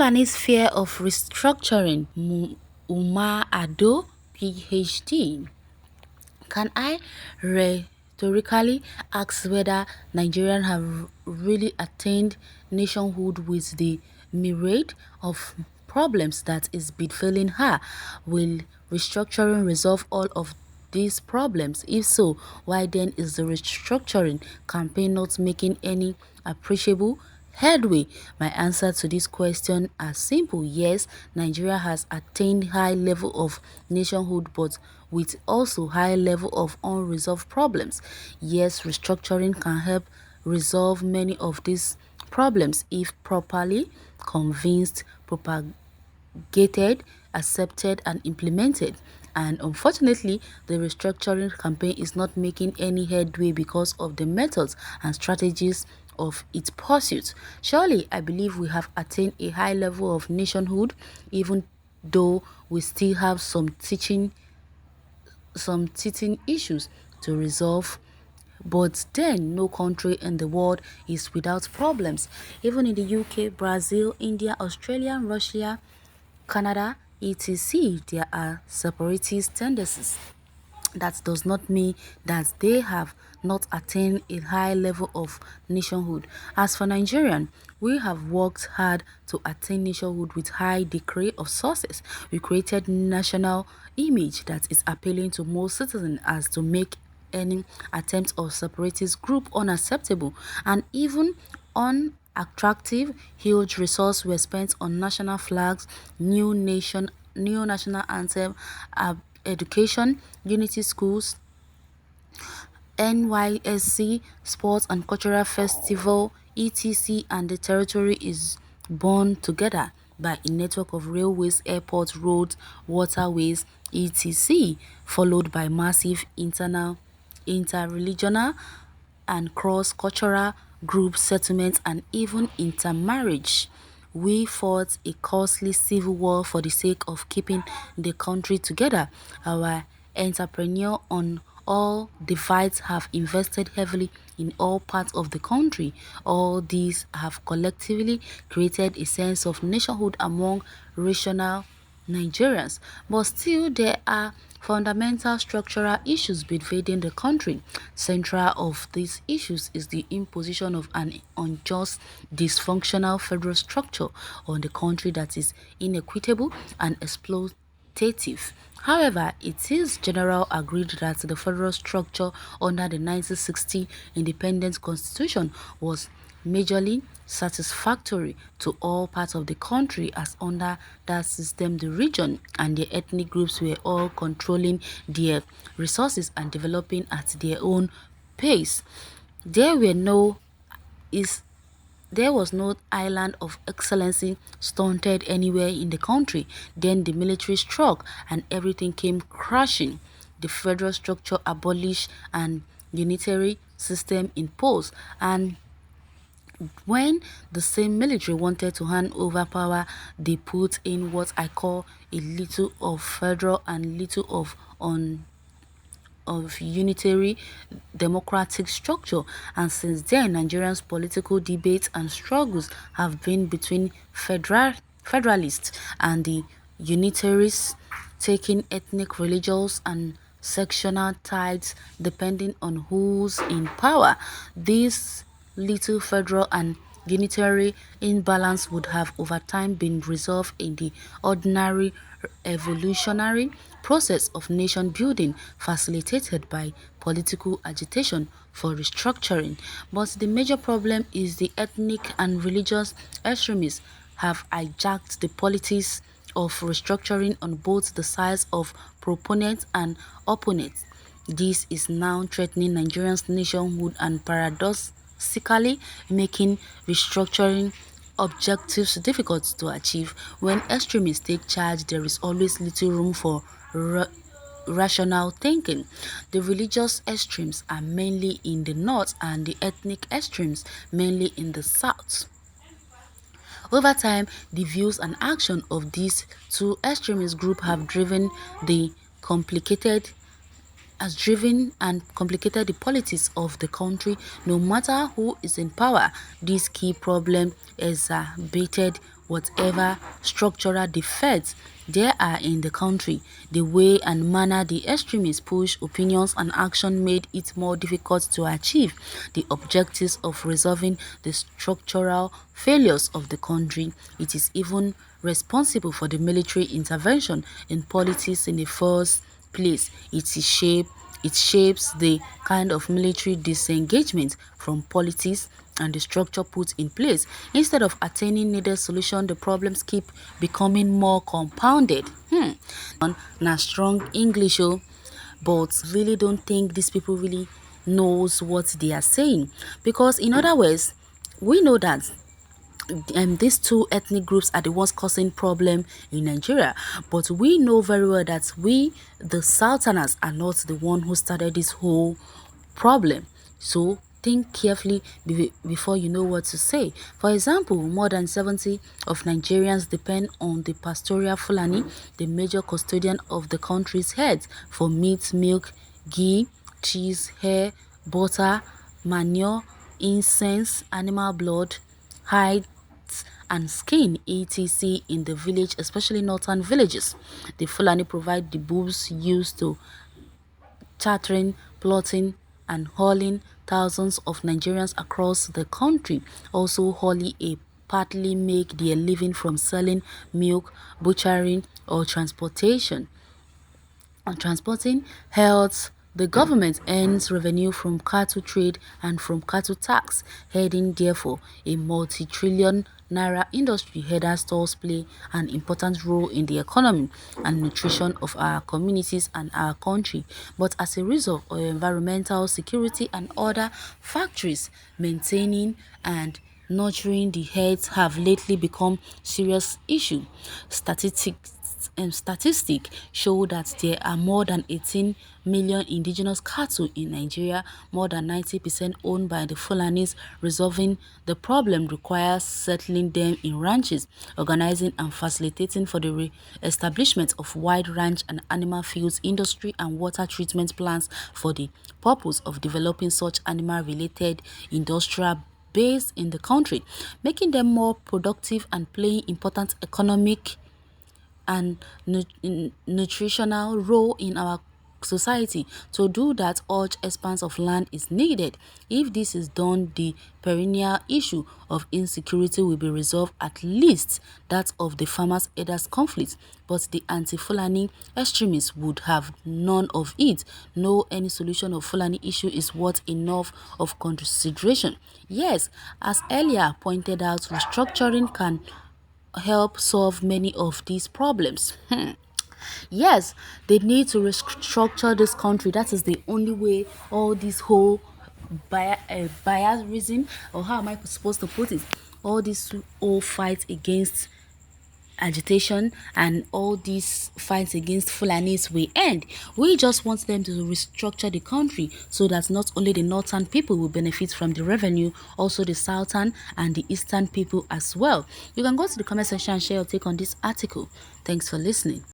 Fulani's fear of restructuring. Umar Ardo, Ph.D. Can I rhetorically ask whether Nigerians have really attained nationhood with the myriad of problems that is befalling her? Will restructuring resolve all of these problems? If so, why then is the restructuring campaign not making any appreciable headway? My answer to this question are simple. Yes, Nigeria has attained high level of nationhood, but with also high level of unresolved problems. Yes, restructuring can help resolve many of these problems if properly convinced, propagated, accepted, and implemented. And unfortunately, the restructuring campaign is not making any headway because of the methods and strategies of its pursuit. Surely, I believe we have attained a high level of nationhood, even though we still have some teething issues to resolve. But then, no country in the world is without problems. Even in the UK, Brazil, India, Australia, Russia, Canada, etc., there are separatist tendencies. That does not mean that they have not attained a high level of nationhood. As for Nigerian, we have worked hard to attain nationhood with high degree of success. We created national image that is appealing to most citizens as to make any attempt of separatist group unacceptable and even unattractive. Huge resources were spent on national flags, new national anthem, education, unity schools, NYSC, sports and cultural festival, etc., and the territory is bound together by a network of railways, airports, roads, waterways, etc., followed by massive interregional and cross-cultural group settlements and even intermarriage. We fought a costly civil war for the sake of keeping the country together. Our entrepreneurs on all divides have invested heavily in all parts of the country. All these have collectively created a sense of nationhood among regional Nigerians, but still there are fundamental structural issues pervading the country. Central of these issues is the imposition of an unjust, dysfunctional federal structure on the country that is inequitable and exploitative. However, it is generally agreed that the federal structure under the 1960 independent constitution was majorly satisfactory to all parts of the country, as under that system the region and the ethnic groups were all controlling their resources and developing at their own pace. There were no is there was no island of excellency stunted anywhere in the country. Then the military struck and everything came crashing. The federal structure abolished and unitary system imposed, and when the same military wanted to hand over power, they put in what I call a little of federal and little of unitary democratic structure. And since then, Nigerians' political debates and struggles have been between federalists and the unitarists, taking ethnic, religious, and sectional ties depending on who's in power. This little federal and unitary imbalance would have over time been resolved in the ordinary evolutionary process of nation building facilitated by political agitation for restructuring. But the major problem is the ethnic and religious extremists have hijacked the politics of restructuring on both the sides of proponents and opponents. This is now threatening Nigeria's nationhood and paradoxically making restructuring objectives difficult to achieve. When extremists take charge, there is always little room for rational thinking. The religious extremes are mainly in the north and the ethnic extremes mainly in the south. Over time, the views and action of these two extremist groups have driven and complicated the politics of the country. No matter who is in power, this key problem exacerbated whatever structural defects there are in the country. The way and manner the extremists push opinions and action made it more difficult to achieve the objectives of resolving the structural failures of the country. It is even responsible for the military intervention in politics in the first place. It shapes the kind of military disengagement from politics and the structure put in place. Instead of attaining needed solution, the problems keep becoming more compounded. Na strong English, oh, but really don't think these people really knows what they are saying, because in other words, we know that these two ethnic groups are the ones causing problem in Nigeria. But we know very well that we, the Southerners, are not the one who started this whole problem. So think carefully before you know what to say. For example, more than 70 of Nigerians depend on the pastoral Fulani, the major custodian of the country's herds, for meat, milk, ghee, cheese, hair, butter, manure, incense, animal blood, hide, and skin etc. in the village, especially northern villages. The Fulani provide the bulls used to chartering, plotting, and hauling thousands of Nigerians across the country. Also wholly a partly make their living from selling milk, butchering, or transporting health. The government earns revenue from cattle trade and from cattle tax, heading therefore a multi-trillion naira industry. Header stores play an important role in the economy and nutrition of our communities and our country. But as a result of environmental security and other factories, maintaining and nurturing the herds have lately become serious issue. Statistics show that there are more than 18 million indigenous cattle in Nigeria, more than 90% owned by the Fulani's. Resolving the problem requires settling them in ranches, organizing and facilitating for the re-establishment of wide ranch and animal fields industry and water treatment plants for the purpose of developing such animal-related industrial base in the country, making them more productive and playing important economic and nutritional role in our society. To do that, large expanse of land is needed. If this is done, the perennial issue of insecurity will be resolved, at least that of the farmers-herders conflict. But the anti-Fulani extremists would have none of it. No any solution of Fulani issue is worth enough of consideration. Yes, as earlier pointed out, restructuring can help solve many of these problems. Yes, they need to restructure this country. That is the only way all this whole biasism, or how am I supposed to put it, all this whole fight against agitation and all these fights against Fulanis will end. We just want them to restructure the country so that not only the northern people will benefit from the revenue, also the southern and the eastern people as well. You can go to the comment section and share your take on this article. Thanks for listening.